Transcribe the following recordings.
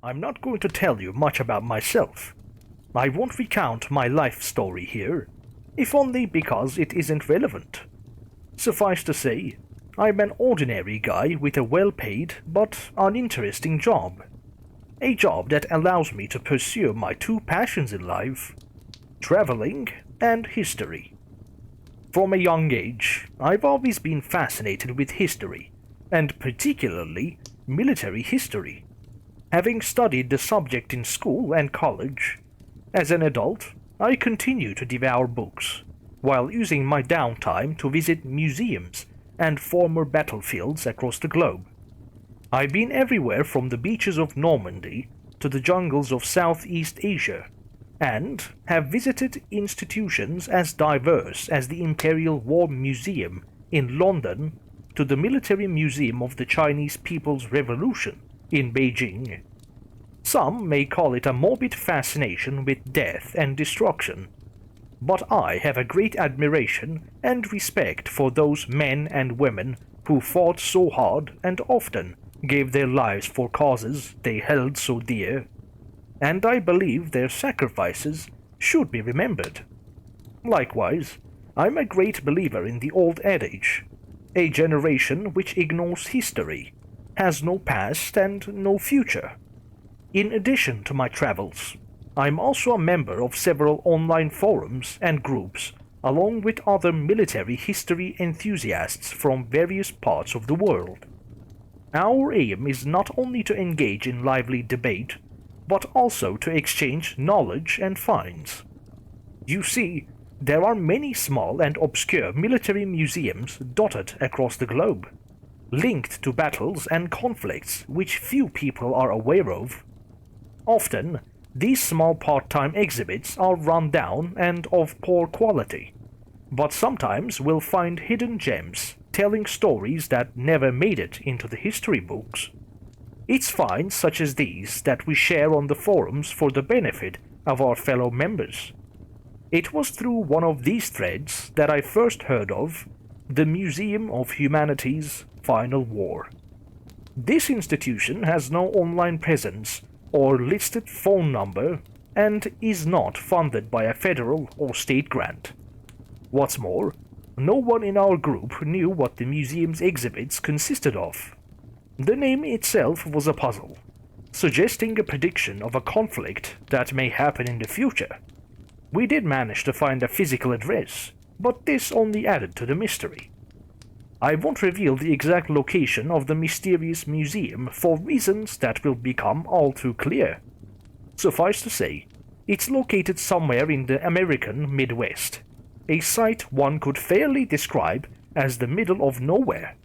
I'm not going to tell you much about myself. I won't recount my life story here, if only because it isn't relevant. Suffice to say, I'm an ordinary guy with a well-paid but uninteresting job. A job that allows me to pursue my two passions in life: traveling and history. From a young age, I've always been fascinated with history, and particularly military history, having studied the subject in school and college. As an adult, I continue to devour books, while using my downtime to visit museums and former battlefields across the globe. I've been everywhere from the beaches of Normandy to the jungles of Southeast Asia, and have visited institutions as diverse as the Imperial War Museum in London to the Military Museum of the Chinese People's Revolution in Beijing. Some may call it a morbid fascination with death and destruction, but I have a great admiration and respect for those men and women who fought so hard and often gave their lives for causes they held so dear, and I believe their sacrifices should be remembered. Likewise, I'm a great believer in the old adage: a generation which ignores history has no past and no future. In addition to my travels, I'm also a member of several online forums and groups, along with other military history enthusiasts from various parts of the world. Our aim is not only to engage in lively debate, but also to exchange knowledge and finds. You see, there are many small and obscure military museums dotted across the globe, linked to battles and conflicts which few people are aware of. Often, these small part-time exhibits are run down and of poor quality, but sometimes we'll find hidden gems telling stories that never made it into the history books. It's finds such as these that we share on the forums for the benefit of our fellow members. It was through one of these threads that I first heard of the Museum of Humanity's Final War. This institution has no online presence or listed phone number and is not funded by a federal or state grant. What's more, no one in our group knew what the museum's exhibits consisted of. The name itself was a puzzle, suggesting a prediction of a conflict that may happen in the future. We did manage to find a physical address, but this only added to the mystery. I won't reveal the exact location of the mysterious museum for reasons that will become all too clear. Suffice to say, it's located somewhere in the American Midwest, a site one could fairly describe as the middle of nowhere.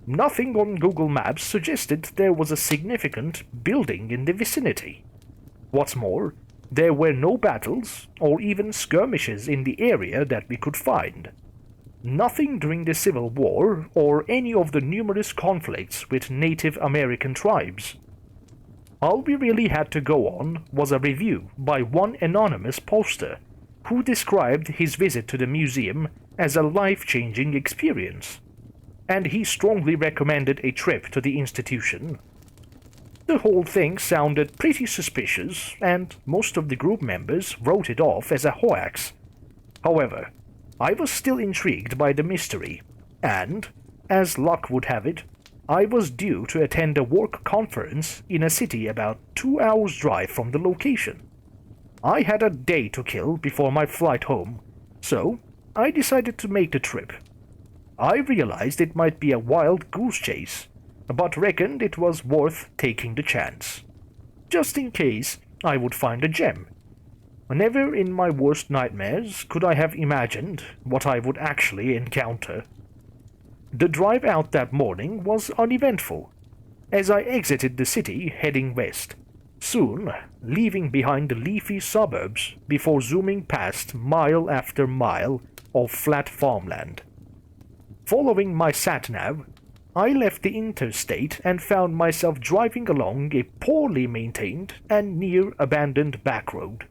Nothing on Google Maps suggested there was a significant building in the vicinity. What's more, there were no battles or even skirmishes in the area that we could find. Nothing during the Civil War or any of the numerous conflicts with Native American tribes. All we really had to go on was a review by one anonymous poster who described his visit to the museum as a life-changing experience, and he strongly recommended a trip to the institution. The whole thing sounded pretty suspicious, and most of the group members wrote it off as a hoax. However, I was still intrigued by the mystery, and, as luck would have it, I was due to attend a work conference in a city about 2 hours' drive from the location. I had a day to kill before my flight home, so I decided to make the trip. I realized it might be a wild goose chase, but reckoned it was worth taking the chance, just in case I would find a gem. Never in my worst nightmares could I have imagined what I would actually encounter. The drive out that morning was uneventful, as I exited the city heading west, soon leaving behind the leafy suburbs before zooming past mile after mile of flat farmland. Following my sat-nav, I left the interstate and found myself driving along a poorly maintained and near-abandoned back road.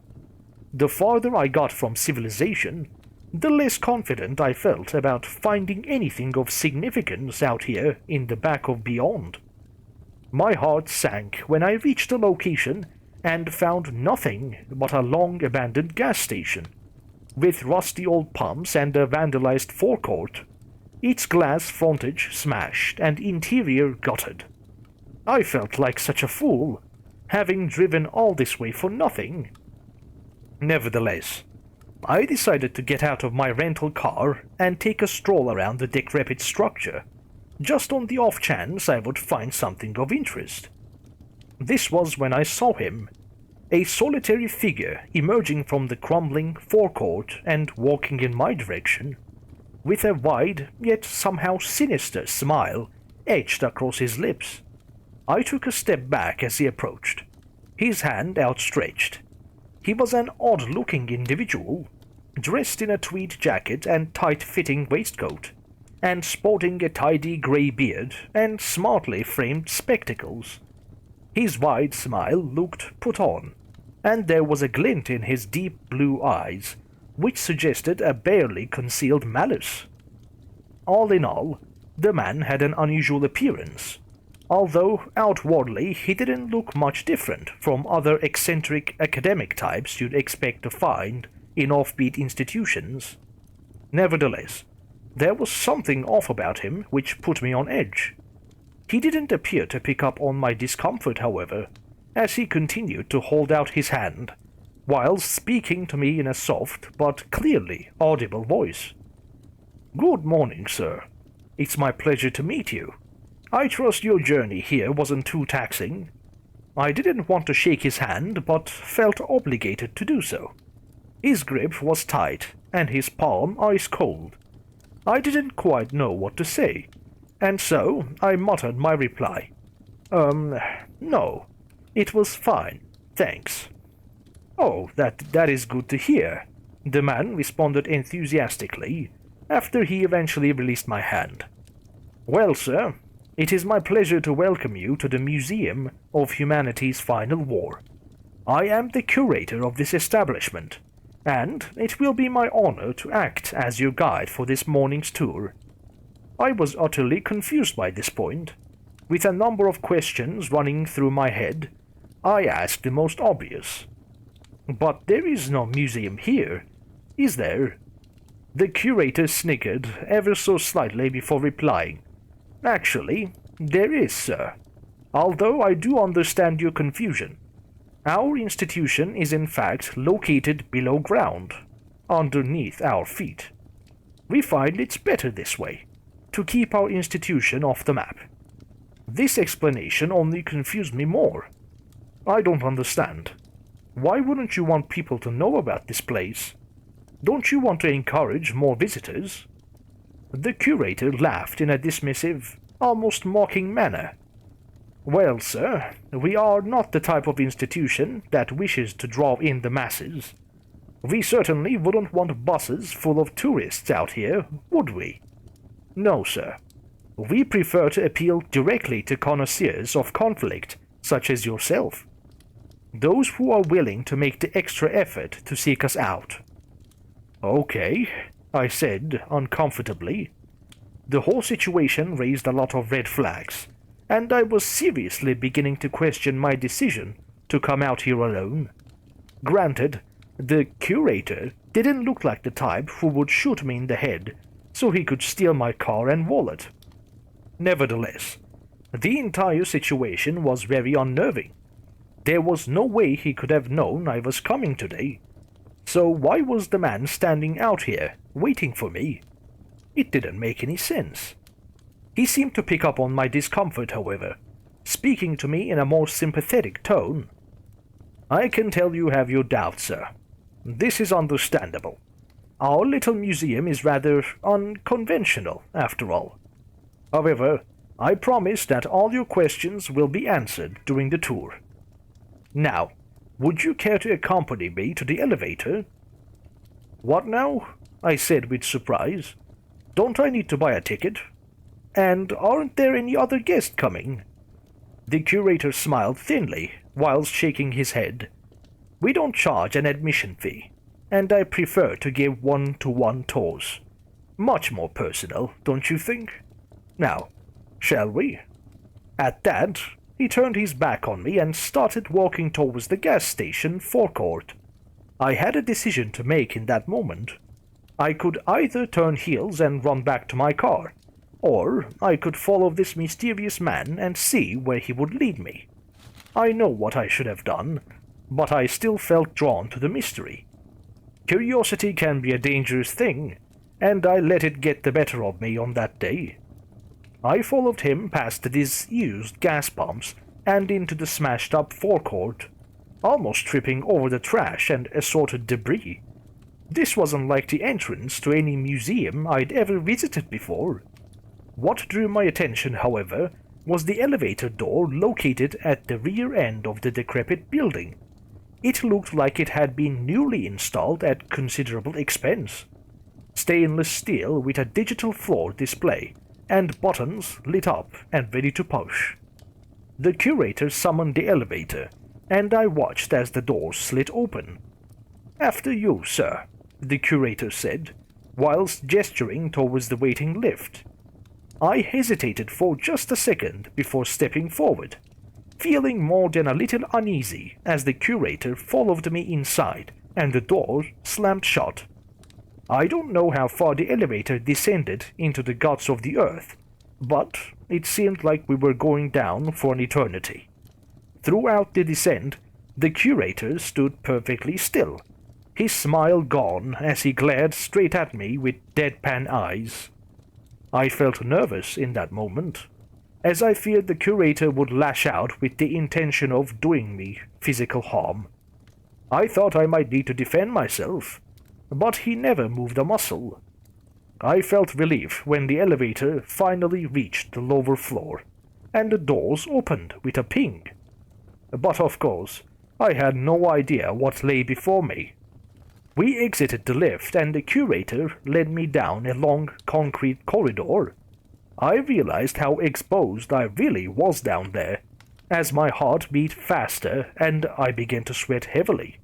The farther I got from civilization, the less confident I felt about finding anything of significance out here in the back of beyond. My heart sank when I reached the location and found nothing but a long-abandoned gas station, with rusty old pumps and a vandalized forecourt, its glass frontage smashed and interior gutted. I felt like such a fool, having driven all this way for nothing. Nevertheless, I decided to get out of my rental car and take a stroll around the decrepit structure, just on the off chance I would find something of interest. This was when I saw him, a solitary figure emerging from the crumbling forecourt and walking in my direction, with a wide yet somehow sinister smile etched across his lips. I took a step back as he approached, his hand outstretched. He was an odd-looking individual, dressed in a tweed jacket and tight-fitting waistcoat, and sporting a tidy grey beard and smartly framed spectacles. His wide smile looked put on, and there was a glint in his deep blue eyes, which suggested a barely concealed malice. All in all, the man had an unusual appearance, although outwardly he didn't look much different from other eccentric academic types you'd expect to find in offbeat institutions. Nevertheless, there was something off about him which put me on edge. He didn't appear to pick up on my discomfort, however, as he continued to hold out his hand, while speaking to me in a soft but clearly audible voice. "Good morning, sir. It's my pleasure to meet you. I trust your journey here wasn't too taxing." I didn't want to shake his hand, but felt obligated to do so. His grip was tight, and his palm ice cold. I didn't quite know what to say, and so I muttered my reply. No. It was fine, thanks." "Oh, that is good to hear," the man responded enthusiastically, after he eventually released my hand. "Well, sir, it is my pleasure to welcome you to the Museum of Humanity's Final War. I am the curator of this establishment, and it will be my honor to act as your guide for this morning's tour." I was utterly confused by this point. With a number of questions running through my head, I asked the most obvious. "But there is no museum here, is there?" The curator snickered ever so slightly before replying. "Actually, there is, sir. Although I do understand your confusion. Our institution is in fact located below ground, underneath our feet. We find it's better this way, to keep our institution off the map." This explanation only confused me more. "I don't understand. Why wouldn't you want people to know about this place? Don't you want to encourage more visitors?" The curator laughed in a dismissive, almost mocking manner. "Well, sir, we are not the type of institution that wishes to draw in the masses. We certainly wouldn't want buses full of tourists out here, would we? No, sir. We prefer to appeal directly to connoisseurs of conflict, such as yourself. Those who are willing to make the extra effort to seek us out." "Okay," I said uncomfortably. The whole situation raised a lot of red flags, and I was seriously beginning to question my decision to come out here alone. Granted, the curator didn't look like the type who would shoot me in the head so he could steal my car and wallet. Nevertheless, the entire situation was very unnerving. There was no way he could have known I was coming today. So why was the man standing out here, waiting for me? It didn't make any sense. He seemed to pick up on my discomfort, however, speaking to me in a more sympathetic tone. "I can tell you have your doubts, sir. This is understandable. Our little museum is rather unconventional, after all. However, I promise that all your questions will be answered during the tour. Now, would you care to accompany me to the elevator?" "What now?" I said with surprise. "Don't I need to buy a ticket? And aren't there any other guests coming?" The curator smiled thinly, whilst shaking his head. "We don't charge an admission fee, and I prefer to give one-to-one tours. Much more personal, don't you think? Now, shall we?" At that, He turned his back on me and started walking towards the gas station forecourt. I had a decision to make in that moment. I could either turn heels and run back to my car, or I could follow this mysterious man and see where he would lead me. I know what I should have done, but I still felt drawn to the mystery. Curiosity can be a dangerous thing, and I let it get the better of me on that day. I followed him past the disused gas pumps and into the smashed-up forecourt, almost tripping over the trash and assorted debris. This wasn't like the entrance to any museum I'd ever visited before. What drew my attention, however, was the elevator door located at the rear end of the decrepit building. It looked like it had been newly installed at considerable expense. Stainless steel with a digital floor display, and buttons lit up and ready to push. The curator summoned the elevator, and I watched as the door slid open. "After you, sir," the curator said, whilst gesturing towards the waiting lift. I hesitated for just a second before stepping forward, feeling more than a little uneasy as the curator followed me inside and the door slammed shut. I don't know how far the elevator descended into the guts of the earth, but it seemed like we were going down for an eternity. Throughout the descent, the curator stood perfectly still, his smile gone as he glared straight at me with deadpan eyes. I felt nervous in that moment, as I feared the curator would lash out with the intention of doing me physical harm. I thought I might need to defend myself, but he never moved a muscle. I felt relief when the elevator finally reached the lower floor, and the doors opened with a ping. But of course, I had no idea what lay before me. We exited the lift and the curator led me down a long concrete corridor. I realized how exposed I really was down there, as my heart beat faster and I began to sweat heavily.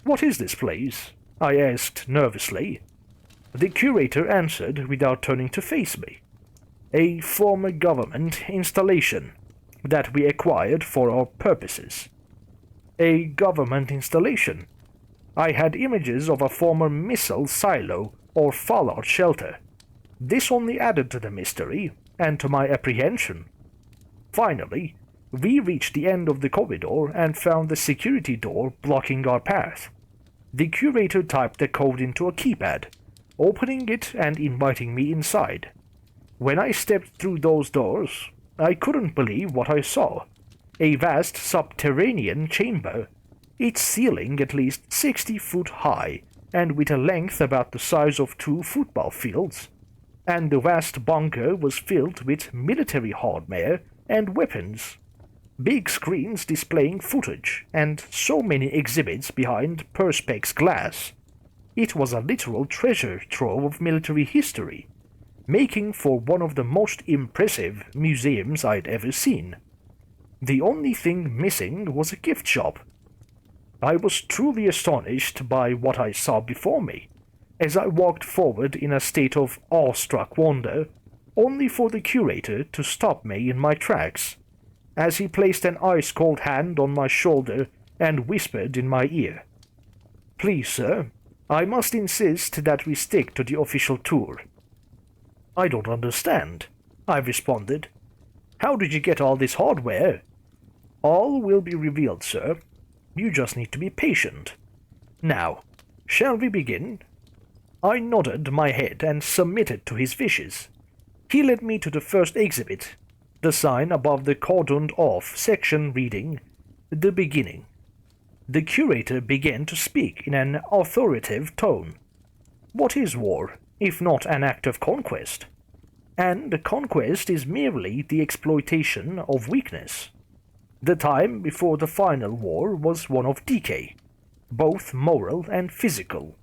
"What is this place?" I asked nervously. The curator answered without turning to face me. "A former government installation that we acquired for our purposes." A government installation? I had images of a former missile silo or fallout shelter. This only added to the mystery and to my apprehension. Finally, we reached the end of the corridor and found the security door blocking our path. The curator typed the code into a keypad, opening it and inviting me inside. When I stepped through those doors, I couldn't believe what I saw. A vast subterranean chamber, its ceiling at least 60 foot high and with a length about the size of 2 football fields. And the vast bunker was filled with military hardware and weapons. Big screens displaying footage, and so many exhibits behind perspex glass. It was a literal treasure trove of military history, making for one of the most impressive museums I'd ever seen. The only thing missing was a gift shop. I was truly astonished by what I saw before me, as I walked forward in a state of awestruck wonder, only for the curator to stop me in my tracks, as he placed an ice-cold hand on my shoulder and whispered in my ear. "Please, sir, I must insist that we stick to the official tour." "I don't understand," I responded. "How did you get all this hardware?" "All will be revealed, sir. You just need to be patient. Now, shall we begin?" I nodded my head and submitted to his wishes. He led me to the first exhibit, the sign above the cordoned-off section reading, "The Beginning." The curator began to speak in an authoritative tone. What is war, if not an act of conquest? And conquest is merely the exploitation of weakness. The time before the final war was one of decay, both moral and physical.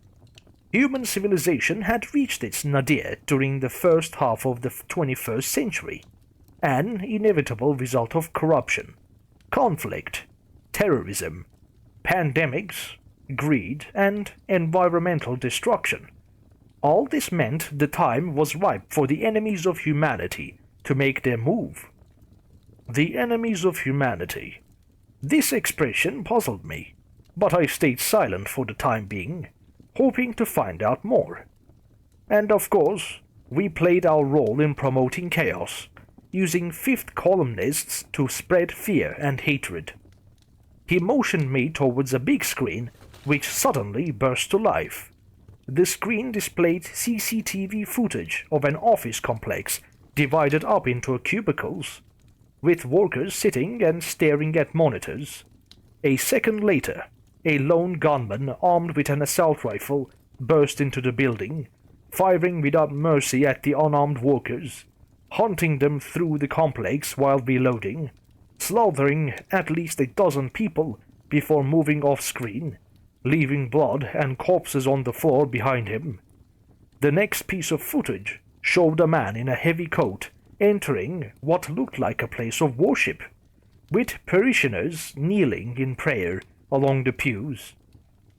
Human civilization had reached its nadir during the first half of the 21st century, an inevitable result of corruption, conflict, terrorism, pandemics, greed, and environmental destruction. All this meant the time was ripe for the enemies of humanity to make their move. The enemies of humanity. This expression puzzled me, but I stayed silent for the time being, hoping to find out more. And of course, we played our role in promoting chaos, using fifth columnists to spread fear and hatred. He motioned me towards a big screen, which suddenly burst to life. The screen displayed CCTV footage of an office complex divided up into cubicles, with workers sitting and staring at monitors. A second later, a lone gunman armed with an assault rifle burst into the building, firing without mercy at the unarmed workers, hunting them through the complex while reloading, slaughtering at least a dozen people before moving off-screen, leaving blood and corpses on the floor behind him. The next piece of footage showed a man in a heavy coat entering what looked like a place of worship, with parishioners kneeling in prayer along the pews.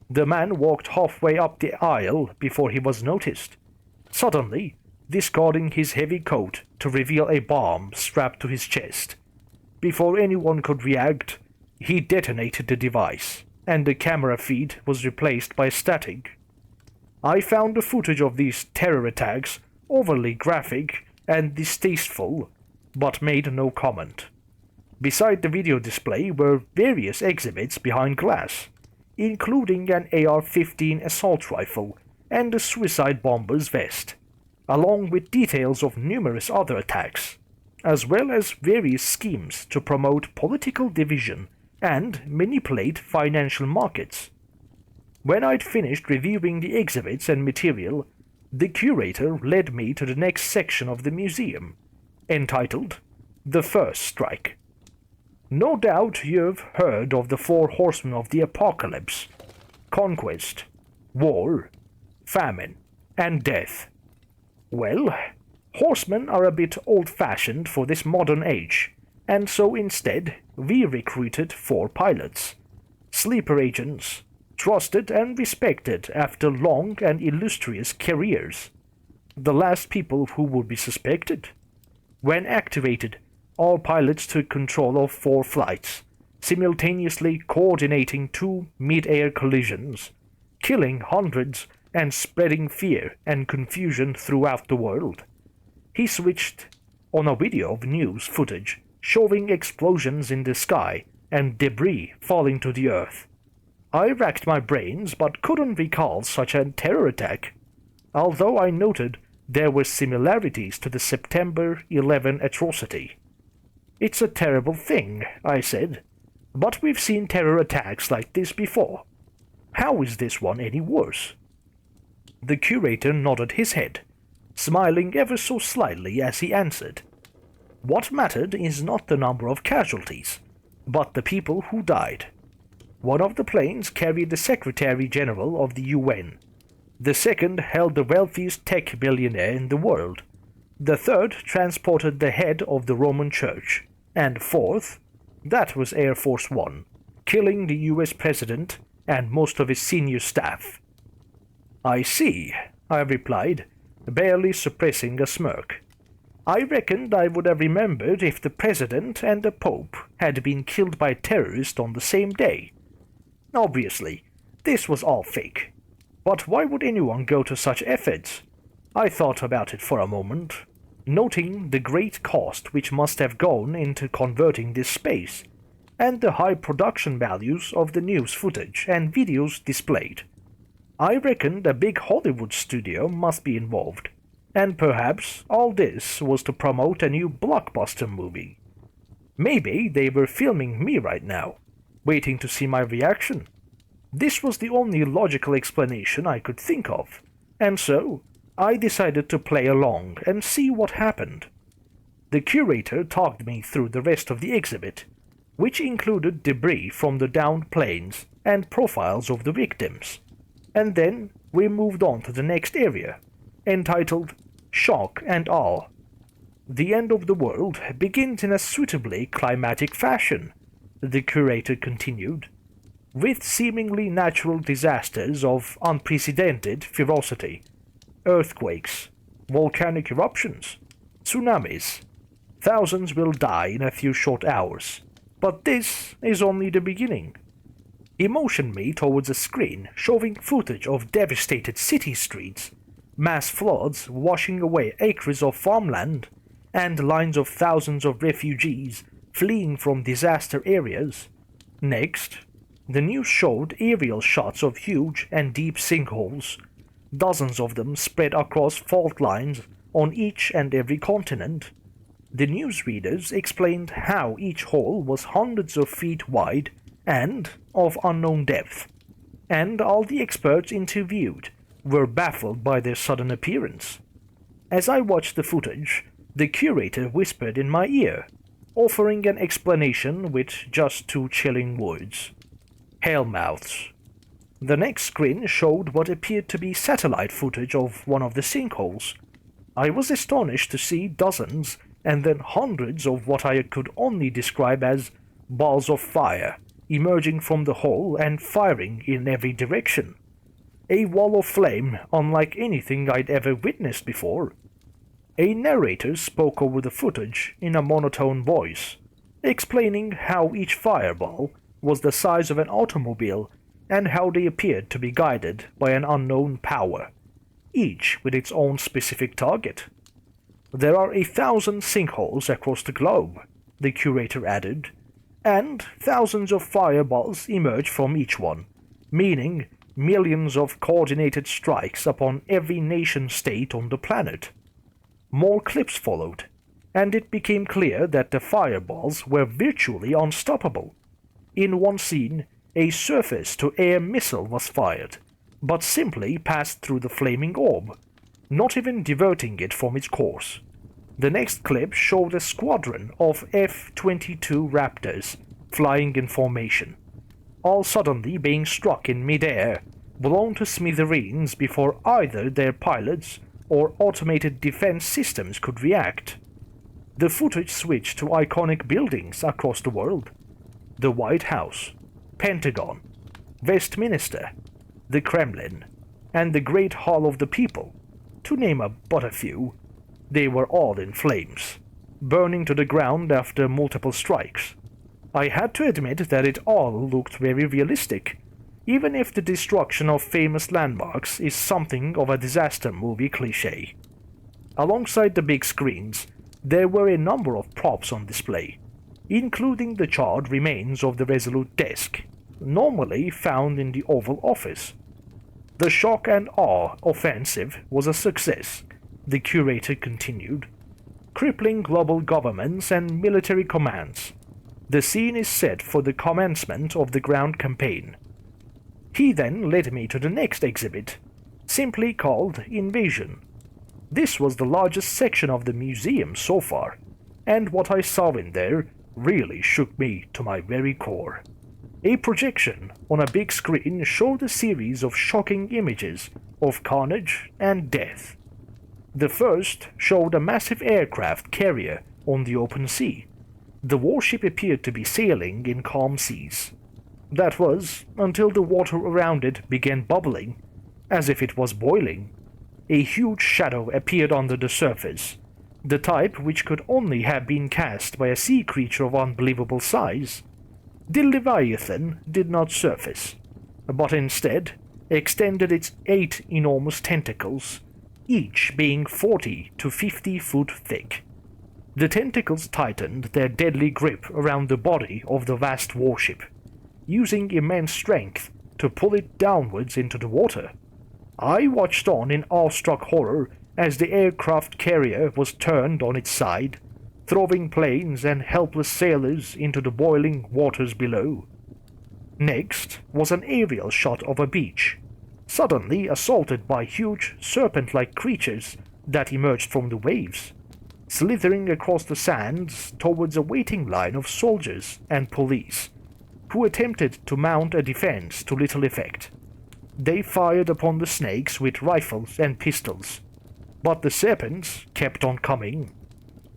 The man walked halfway up the aisle before he was noticed, suddenly discarding his heavy coat to reveal a bomb strapped to his chest. Before anyone could react, he detonated the device, and the camera feed was replaced by static. I found the footage of these terror attacks overly graphic and distasteful, but made no comment. Beside the video display were various exhibits behind glass, including an AR-15 assault rifle and a suicide bomber's vest, along with details of numerous other attacks, as well as various schemes to promote political division and manipulate financial markets. When I'd finished reviewing the exhibits and material, the curator led me to the next section of the museum, entitled The First Strike. No doubt you've heard of the four horsemen of the apocalypse: conquest, war, famine, and death. Well, horsemen are a bit old-fashioned for this modern age, and so instead we recruited 4 pilots, sleeper agents, trusted and respected after long and illustrious careers, the last people who would be suspected. When activated, all pilots took control of 4 flights, simultaneously coordinating 2 mid-air collisions, killing hundreds and spreading fear and confusion throughout the world. He switched on a video of news footage showing explosions in the sky and debris falling to the earth. I racked my brains but couldn't recall such a terror attack, although I noted there were similarities to the September 11 atrocity. "It's a terrible thing," I said, "but we've seen terror attacks like this before. How is this one any worse?" The curator nodded his head, smiling ever so slightly as he answered. "What mattered is not the number of casualties, but the people who died. One of the planes carried the Secretary General of the UN. The second held the wealthiest tech billionaire in the world. The third transported the head of the Roman Church. And fourth, that was Air Force One, killing the US President and most of his senior staff." "I see," I replied, barely suppressing a smirk. "I reckoned I would have remembered if the President and the Pope had been killed by terrorists on the same day. Obviously, this was all fake. But why would anyone go to such efforts?" I thought about it for a moment, noting the great cost which must have gone into converting this space, and the high production values of the news footage and videos displayed. I reckoned a big Hollywood studio must be involved, and perhaps all this was to promote a new blockbuster movie. Maybe they were filming me right now, waiting to see my reaction. This was the only logical explanation I could think of, and so I decided to play along and see what happened. The curator talked me through the rest of the exhibit, which included debris from the downed planes and profiles of the victims, and then we moved on to the next area, entitled Shock and Awe. "The end of the world begins in a suitably climatic fashion," the curator continued, "with seemingly natural disasters of unprecedented ferocity, earthquakes, volcanic eruptions, tsunamis, Thousands will die in a few short hours, but this is only the beginning. He motioned me towards a screen showing footage of devastated city streets, mass floods washing away acres of farmland, and lines of thousands of refugees fleeing from disaster areas. Next, the news showed aerial shots of huge and deep sinkholes, dozens of them spread across fault lines on each and every continent. The newsreaders explained how each hole was hundreds of feet wide and of unknown depth, and all the experts interviewed were baffled by their sudden appearance. As I watched the footage, the curator whispered in my ear, offering an explanation with just two chilling words. Hellmouths. The next screen showed what appeared to be satellite footage of one of the sinkholes. I was astonished to see dozens and then hundreds of what I could only describe as balls of fire emerging from the hole and firing in every direction. A wall of flame unlike anything I'd ever witnessed before. A narrator spoke over the footage in a monotone voice, explaining how each fireball was the size of an automobile and how they appeared to be guided by an unknown power, each with its own specific target. There are 1,000 sinkholes across the globe, the curator added, and thousands of fireballs emerge from each one, meaning millions of coordinated strikes upon every nation-state on the planet. More clips followed, and it became clear that the fireballs were virtually unstoppable. In one scene, a surface-to-air missile was fired, but simply passed through the flaming orb, not even diverting it from its course. The next clip showed a squadron of F-22 Raptors flying in formation, all suddenly being struck in mid-air, blown to smithereens before either their pilots or automated defense systems could react. The footage switched to iconic buildings across the world. The White House, Pentagon, Westminster, the Kremlin, and the Great Hall of the People, to name but a few. They were all in flames, burning to the ground after multiple strikes. I had to admit that it all looked very realistic, even if the destruction of famous landmarks is something of a disaster movie cliché. Alongside the big screens, there were a number of props on display, including the charred remains of the Resolute desk, normally found in the Oval Office. The shock and awe offensive was a success, the curator continued, crippling global governments and military commands. The scene is set for the commencement of the ground campaign. He then led me to the next exhibit, simply called Invasion. This was the largest section of the museum so far, and what I saw in there really shook me to my very core. A projection on a big screen showed a series of shocking images of carnage and death. The first showed a massive aircraft carrier on the open sea. The warship appeared to be sailing in calm seas. That was until the water around it began bubbling, as if it was boiling. A huge shadow appeared under the surface, the type which could only have been cast by a sea creature of unbelievable size. The Leviathan did not surface, but instead extended its 8 enormous tentacles, each being 40 to 50 feet thick. The tentacles tightened their deadly grip around the body of the vast warship, using immense strength to pull it downwards into the water. I watched on in awestruck horror as the aircraft carrier was turned on its side, throwing planes and helpless sailors into the boiling waters below. Next was an aerial shot of a beach, suddenly assaulted by huge serpent-like creatures that emerged from the waves, slithering across the sands towards a waiting line of soldiers and police, who attempted to mount a defense to little effect. They fired upon the snakes with rifles and pistols, but the serpents kept on coming.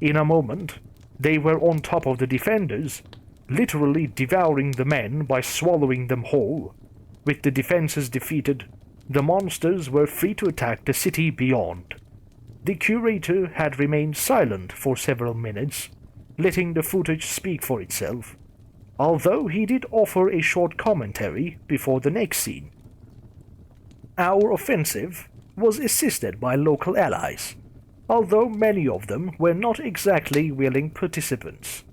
In a moment, they were on top of the defenders, literally devouring the men by swallowing them whole. With the defenses defeated, the monsters were free to attack the city beyond. The curator had remained silent for several minutes, letting the footage speak for itself, although he did offer a short commentary before the next scene. Our offensive was assisted by local allies, although many of them were not exactly willing participants.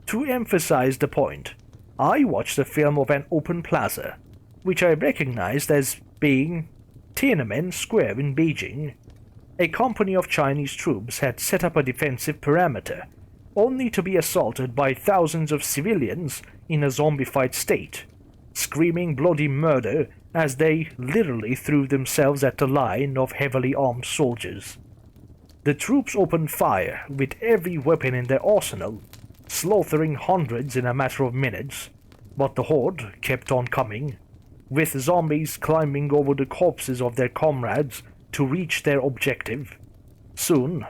To emphasize the point, I watched a film of an open plaza, which I recognized as being Tiananmen Square in Beijing. A company of Chinese troops had set up a defensive perimeter, only to be assaulted by thousands of civilians in a zombified state, screaming bloody murder as they literally threw themselves at the line of heavily armed soldiers. The troops opened fire with every weapon in their arsenal, slaughtering hundreds in a matter of minutes, but the horde kept on coming, with zombies climbing over the corpses of their comrades to reach their objective. Soon,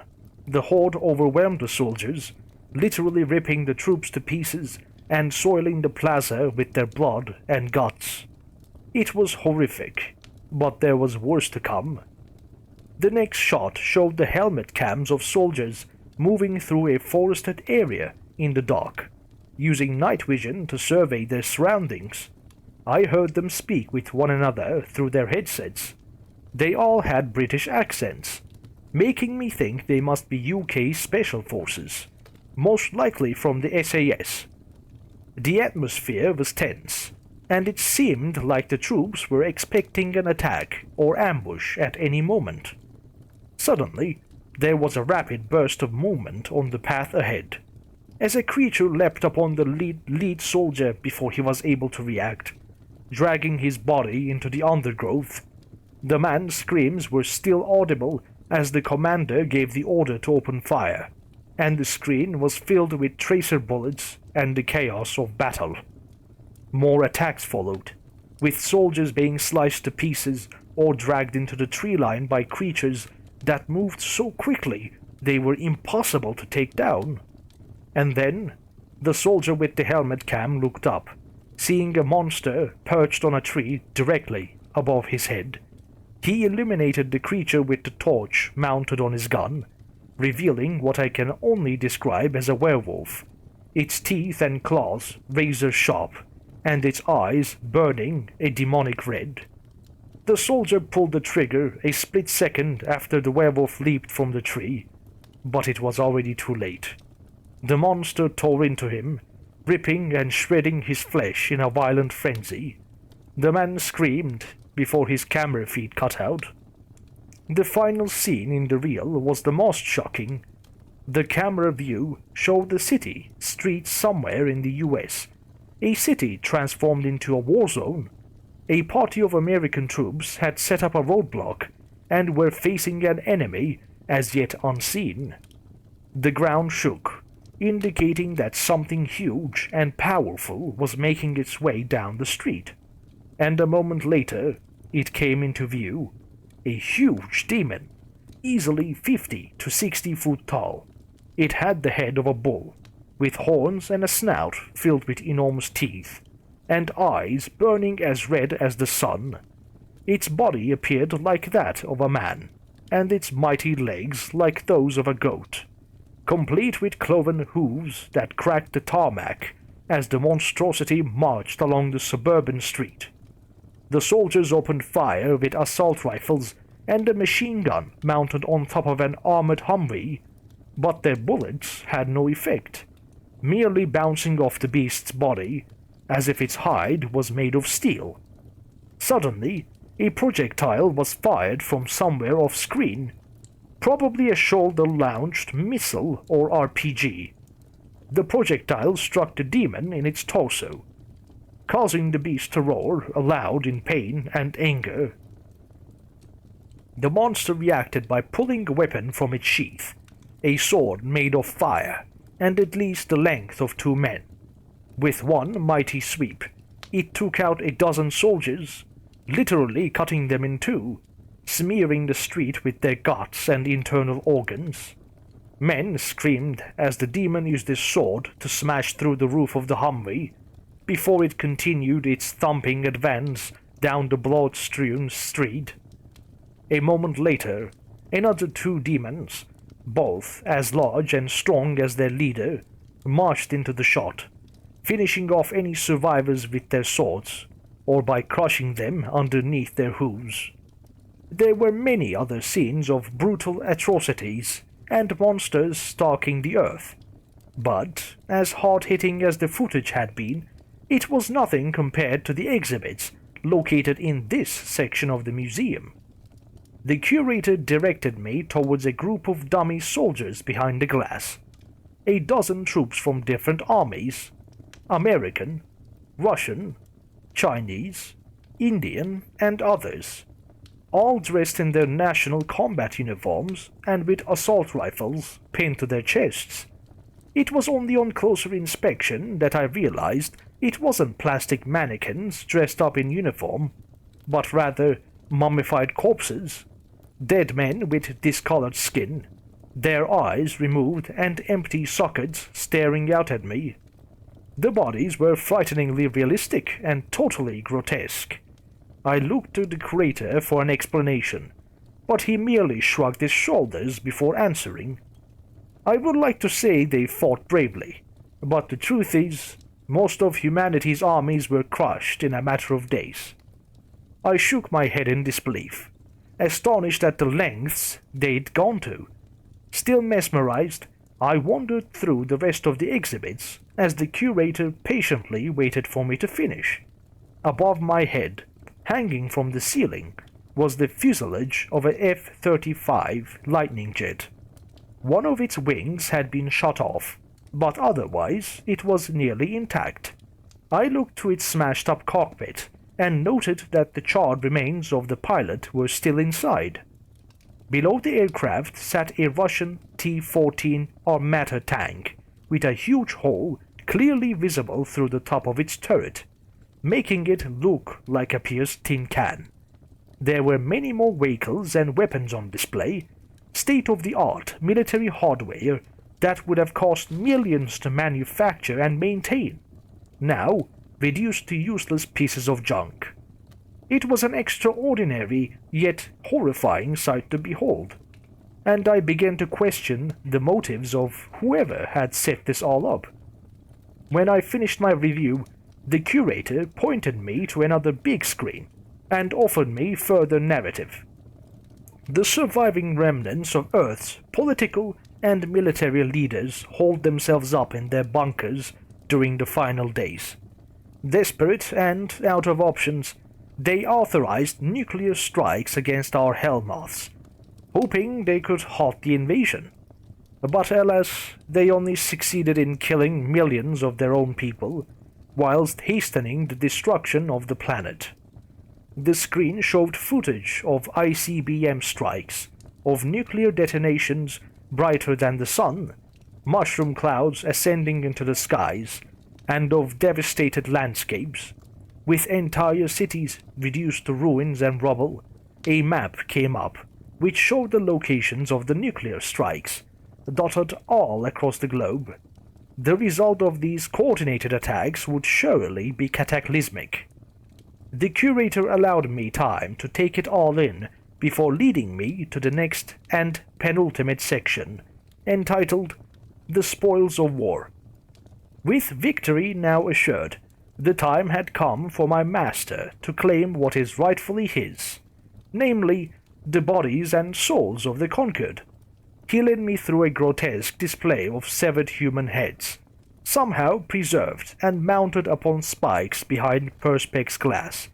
the horde overwhelmed the soldiers, literally ripping the troops to pieces and soiling the plaza with their blood and guts. It was horrific, but there was worse to come. The next shot showed the helmet cams of soldiers moving through a forested area in the dark, using night vision to survey their surroundings. I heard them speak with one another through their headsets. They all had British accents, making me think they must be UK Special Forces, most likely from the SAS. The atmosphere was tense, and it seemed like the troops were expecting an attack or ambush at any moment. Suddenly, there was a rapid burst of movement on the path ahead, as a creature leapt upon the lead soldier before he was able to react, dragging his body into the undergrowth. The man's screams were still audible as the commander gave the order to open fire, and the screen was filled with tracer bullets and the chaos of battle. More attacks followed, with soldiers being sliced to pieces or dragged into the tree line by creatures that moved so quickly they were impossible to take down. And then, the soldier with the helmet cam looked up, seeing a monster perched on a tree directly above his head. He illuminated the creature with the torch mounted on his gun, revealing what I can only describe as a werewolf, its teeth and claws razor sharp, and its eyes burning a demonic red. The soldier pulled the trigger a split second after the werewolf leaped from the tree, but it was already too late. The monster tore into him, ripping and shredding his flesh in a violent frenzy. The man screamed before his camera feed cut out. The final scene in the reel was the most shocking. The camera view showed the city, streets somewhere in the US, a city transformed into a war zone. A party of American troops had set up a roadblock and were facing an enemy as yet unseen. The ground shook, indicating that something huge and powerful was making its way down the street. And a moment later, it came into view. A huge demon, easily 50 to 60 feet tall. It had the head of a bull, with horns and a snout filled with enormous teeth, and eyes burning as red as the sun. Its body appeared like that of a man, and its mighty legs like those of a goat, complete with cloven hooves that cracked the tarmac as the monstrosity marched along the suburban street. The soldiers opened fire with assault rifles and a machine gun mounted on top of an armored Humvee, but their bullets had no effect, merely bouncing off the beast's body as if its hide was made of steel. Suddenly, a projectile was fired from somewhere off-screen, probably a shoulder-launched missile or RPG. The projectile struck the demon in its torso, causing the beast to roar aloud in pain and anger. The monster reacted by pulling a weapon from its sheath, a sword made of fire and at least the length of 2 men. With one mighty sweep, it took out a dozen soldiers, literally cutting them in two, smearing the street with their guts and internal organs. Men screamed as the demon used his sword to smash through the roof of the Humvee, before it continued its thumping advance down the blood-strewn street. A moment later, Another two demons, both as large and strong as their leader, marched into the shot, finishing off any survivors with their swords, or by crushing them underneath their hooves. There were many other scenes of brutal atrocities and monsters stalking the earth, but as hard-hitting as the footage had been, it was nothing compared to the exhibits located in this section of the museum. The curator directed me towards a group of dummy soldiers behind the glass. A dozen troops from different armies, American, Russian, Chinese, Indian, and others, all dressed in their national combat uniforms and with assault rifles pinned to their chests. It was only on closer inspection that I realized it wasn't plastic mannequins dressed up in uniform, but rather mummified corpses, dead men with discolored skin, their eyes removed and empty sockets staring out at me. The bodies were frighteningly realistic and totally grotesque. I looked to the curator for an explanation, but he merely shrugged his shoulders before answering. I would like to say they fought bravely, but the truth is, most of humanity's armies were crushed in a matter of days. I shook my head in disbelief, astonished at the lengths they'd gone to. Still mesmerized, I wandered through the rest of the exhibits as the curator patiently waited for me to finish. Above my head, hanging from the ceiling, was the fuselage of a F-35 Lightning jet. One of its wings had been shot off, but otherwise it was nearly intact. I looked to its smashed-up cockpit and noted that the charred remains of the pilot were still inside. Below the aircraft sat a Russian T-14 Armata tank, with a huge hole clearly visible through the top of its turret, making it look like a pierced tin can. There were many more vehicles and weapons on display, state-of-the-art military hardware that would have cost millions to manufacture and maintain, now reduced to useless pieces of junk. It was an extraordinary, yet horrifying sight to behold, and I began to question the motives of whoever had set this all up. When I finished my review, the curator pointed me to another big screen and offered me further narrative. The surviving remnants of Earth's political and military leaders hauled themselves up in their bunkers during the final days. Desperate and out of options, they authorized nuclear strikes against our Hellmoths, hoping they could halt the invasion. But alas, they only succeeded in killing millions of their own people, whilst hastening the destruction of the planet. The screen showed footage of ICBM strikes, of nuclear detonations brighter than the sun, mushroom clouds ascending into the skies, and of devastated landscapes. With entire cities reduced to ruins and rubble, a map came up which showed the locations of the nuclear strikes, dotted all across the globe. The result of these coordinated attacks would surely be cataclysmic. The curator allowed me time to take it all in before leading me to the next and penultimate section, entitled The Spoils of War. With victory now assured, the time had come for my master to claim what is rightfully his, namely, the bodies and souls of the conquered. He led me through a grotesque display of severed human heads, somehow preserved and mounted upon spikes behind perspex glass,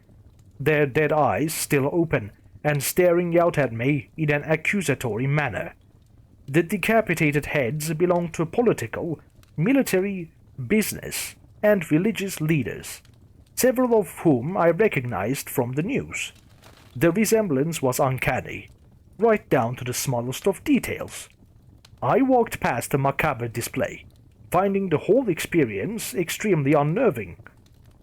their dead eyes still open and staring out at me in an accusatory manner. The decapitated heads belonged to political, military, business, and religious leaders, several of whom I recognized from the news. The resemblance was uncanny, right down to the smallest of details. I walked past the macabre display, finding the whole experience extremely unnerving.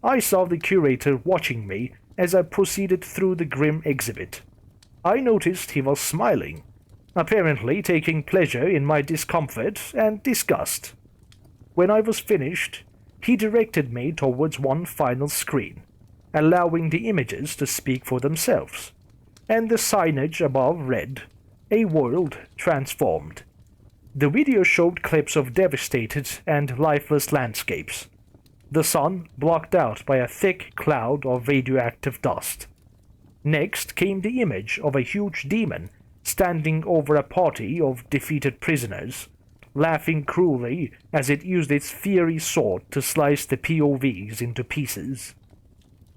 I saw the curator watching me as I proceeded through the grim exhibit. I noticed he was smiling, apparently taking pleasure in my discomfort and disgust. When I was finished, he directed me towards one final screen, allowing the images to speak for themselves, and the signage above read, A world transformed. The video showed clips of devastated and lifeless landscapes, the sun blocked out by a thick cloud of radioactive dust. Next came the image of a huge demon standing over a party of defeated prisoners, laughing cruelly as it used its fiery sword to slice the POVs into pieces.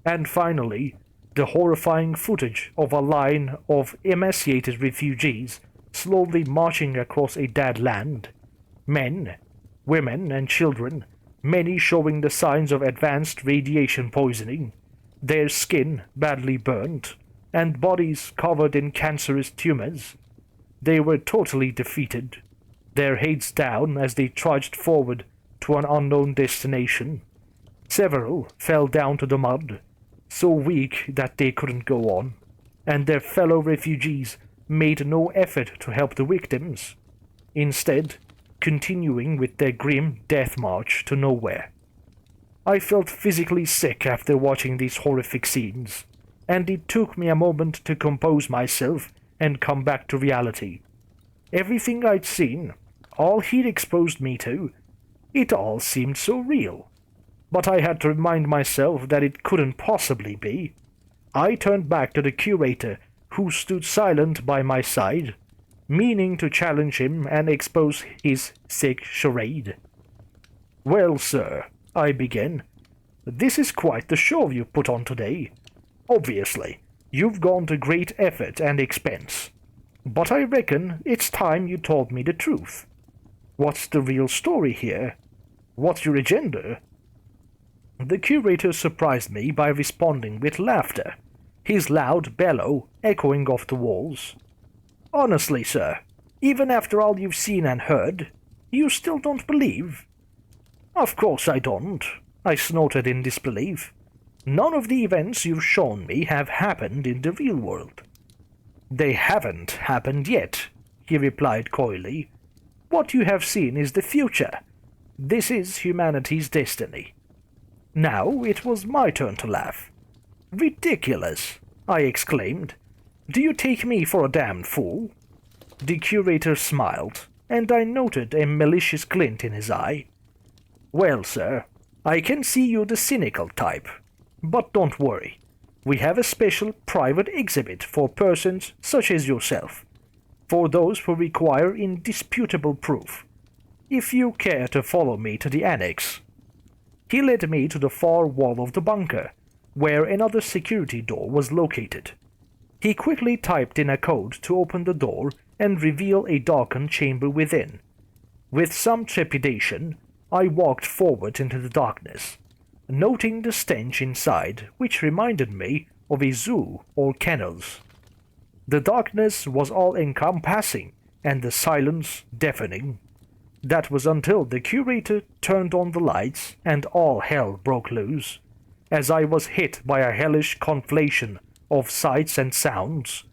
And finally, the horrifying footage of a line of emaciated refugees slowly marching across a dead land. Men, women, and children, many showing the signs of advanced radiation poisoning, their skin badly burnt, and bodies covered in cancerous tumors. They were totally defeated, their heads down as they trudged forward to an unknown destination. Several fell down to the mud, so weak that they couldn't go on, and their fellow refugees made no effort to help the victims, instead continuing with their grim death march to nowhere. I felt physically sick after watching these horrific scenes, and it took me a moment to compose myself and come back to reality. Everything I'd seen, all he'd exposed me to, it all seemed so real. But I had to remind myself that it couldn't possibly be. I turned back to the curator, who stood silent by my side, meaning to challenge him and expose his sick charade. "Well, sir," I began, "this is quite the show you put on today. Obviously, you've gone to great effort and expense. But I reckon it's time you told me the truth. What's the real story here? What's your agenda?" The curator surprised me by responding with laughter, his loud bellow echoing off the walls. "Honestly, sir, even after all you've seen and heard, you still don't believe?" "Of course I don't," I snorted in disbelief. "None of the events you've shown me have happened in the real world." "They haven't happened yet," he replied coyly. "What you have seen is the future. This is humanity's destiny." Now it was my turn to laugh. "Ridiculous!" I exclaimed. "Do you take me for a damned fool?" The curator smiled, and I noted a malicious glint in his eye. "Well, sir, I can see you're the cynical type. But don't worry. We have a special private exhibit for persons such as yourself, for those who require indisputable proof. If you care to follow me to the annex." He led me to the far wall of the bunker, where another security door was located. He quickly typed in a code to open the door and reveal a darkened chamber within. With some trepidation, I walked forward into the darkness, noting the stench inside, which reminded me of a zoo or kennels. The darkness was all-encompassing, and the silence deafening. That was until the curator turned on the lights and all hell broke loose, as I was hit by a hellish conflation of sights and sounds,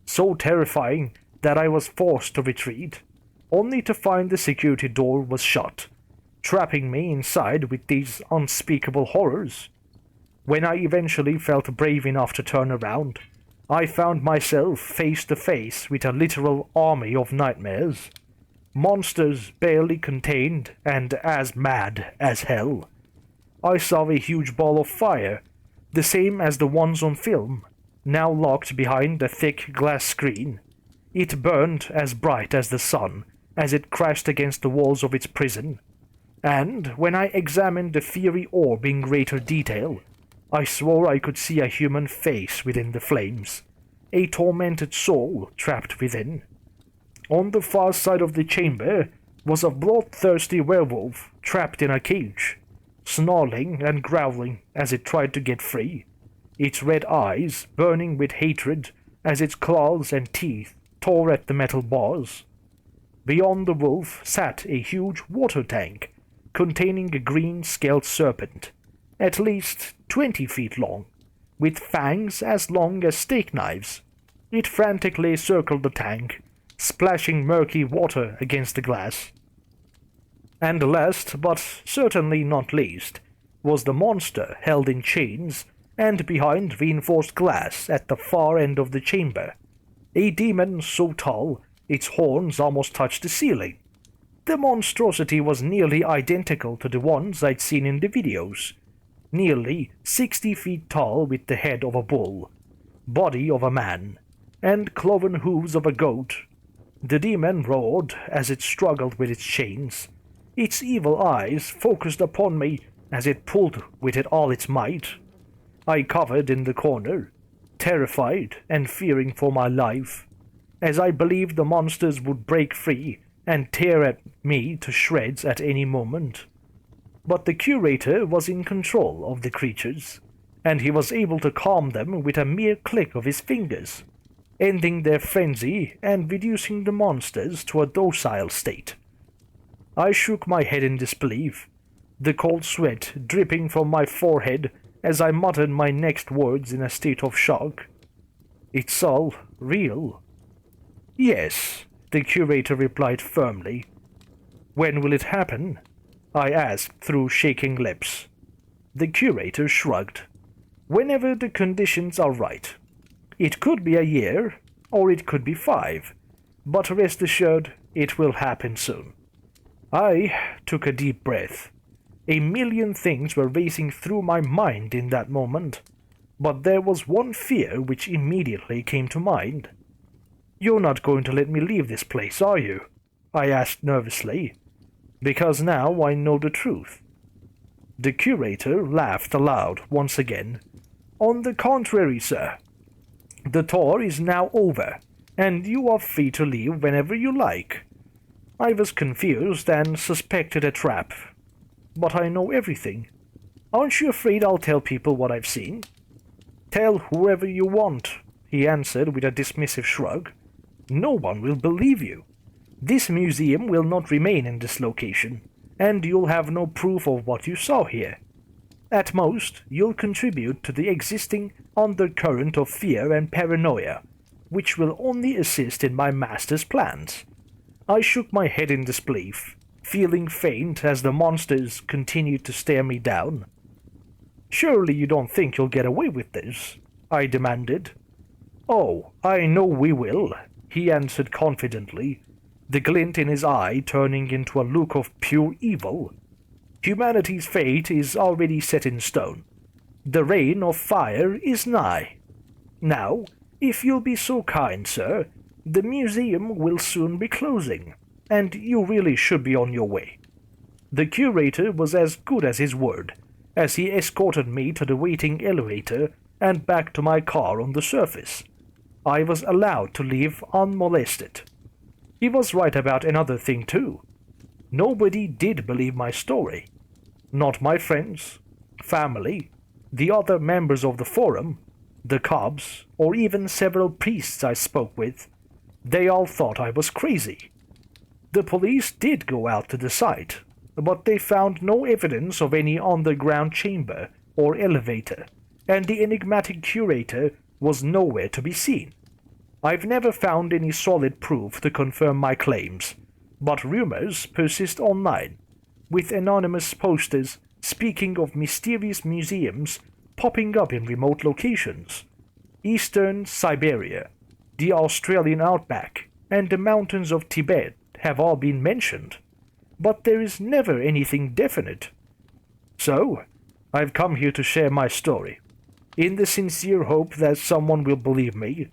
so terrifying that I was forced to retreat, only to find the security door was shut, trapping me inside with these unspeakable horrors. When I eventually felt brave enough to turn around, I found myself face to face with a literal army of nightmares. Monsters barely contained and as mad as hell. I saw a huge ball of fire, the same as the ones on film, now locked behind a thick glass screen. It burned as bright as the sun as it crashed against the walls of its prison. And when I examined the fiery orb in greater detail, I swore I could see a human face within the flames, a tormented soul trapped within. On the far side of the chamber was a bloodthirsty werewolf trapped in a cage, snarling and growling as it tried to get free, its red eyes burning with hatred as its claws and teeth tore at the metal bars. Beyond the wolf sat a huge water tank containing a green-scaled serpent, at least 20 feet long, with fangs as long as steak knives. It frantically circled the tank, splashing murky water against the glass. And last, but certainly not least, was the monster held in chains and behind reinforced glass at the far end of the chamber, a demon so tall Its horns almost touched the ceiling. The monstrosity was nearly identical to the ones I'd seen in the videos. Nearly 60 feet tall with the head of a bull, body of a man, and cloven hooves of a goat. The demon roared as it struggled with its chains. Its evil eyes focused upon me as it pulled with it all its might. I cowered in the corner, terrified and fearing for my life, as I believed the monsters would break free and tear at me to shreds at any moment. But the curator was in control of the creatures, and he was able to calm them with a mere click of his fingers, ending their frenzy and reducing the monsters to a docile state. I shook my head in disbelief, the cold sweat dripping from my forehead as I muttered my next words in a state of shock. "It's all real." "Yes," the curator replied firmly. "When will it happen?" I asked through shaking lips. The curator shrugged. "Whenever the conditions are right. It could be a year, or it could be 5, but rest assured it will happen soon." I took a deep breath. A million things were racing through my mind in that moment, but there was one fear which immediately came to mind. "You're not going to let me leave this place, are you?" I asked nervously, because now I know the truth. The curator laughed aloud once again. "On the contrary, sir. The tour is now over, and you are free to leave whenever you like. I was confused and suspected a trap, but I know everything. Aren't you afraid I'll tell people what I've seen?" "Tell whoever you want," he answered with a dismissive shrug. "No one will believe you. This museum will not remain in this location, and you'll have no proof of what you saw here. At most, you'll contribute to the existing undercurrent of fear and paranoia, which will only assist in my master's plans." I shook my head in disbelief, feeling faint as the monsters continued to stare me down. "Surely you don't think you'll get away with this?" I demanded. "Oh, I know we will," he answered confidently, the glint in his eye turning into a look of pure evil. "Humanity's fate is already set in stone. The reign of fire is nigh. Now, if you'll be so kind, sir, the museum will soon be closing, and you really should be on your way." The curator was as good as his word, as he escorted me to the waiting elevator and back to my car on the surface. I was allowed to leave unmolested. He was right about another thing too. Nobody did believe my story. Not my friends, family, the other members of the forum, the cops, or even several priests I spoke with. They all thought I was crazy. The police did go out to the site, but they found no evidence of any underground chamber or elevator, and the enigmatic curator was nowhere to be seen. I've never found any solid proof to confirm my claims, but rumors persist online, with anonymous posters speaking of mysterious museums popping up in remote locations. Eastern Siberia, the Australian outback, and the mountains of Tibet have all been mentioned, but there is never anything definite. So, I've come here to share my story, in the sincere hope that someone will believe me.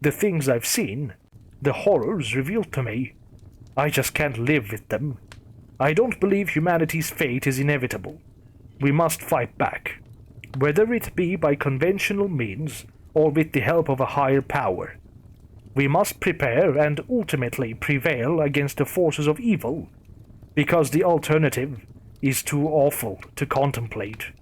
The things I've seen, the horrors revealed to me, I just can't live with them. I don't believe humanity's fate is inevitable. We must fight back, whether it be by conventional means or with the help of a higher power. We must prepare and ultimately prevail against the forces of evil, because the alternative is too awful to contemplate.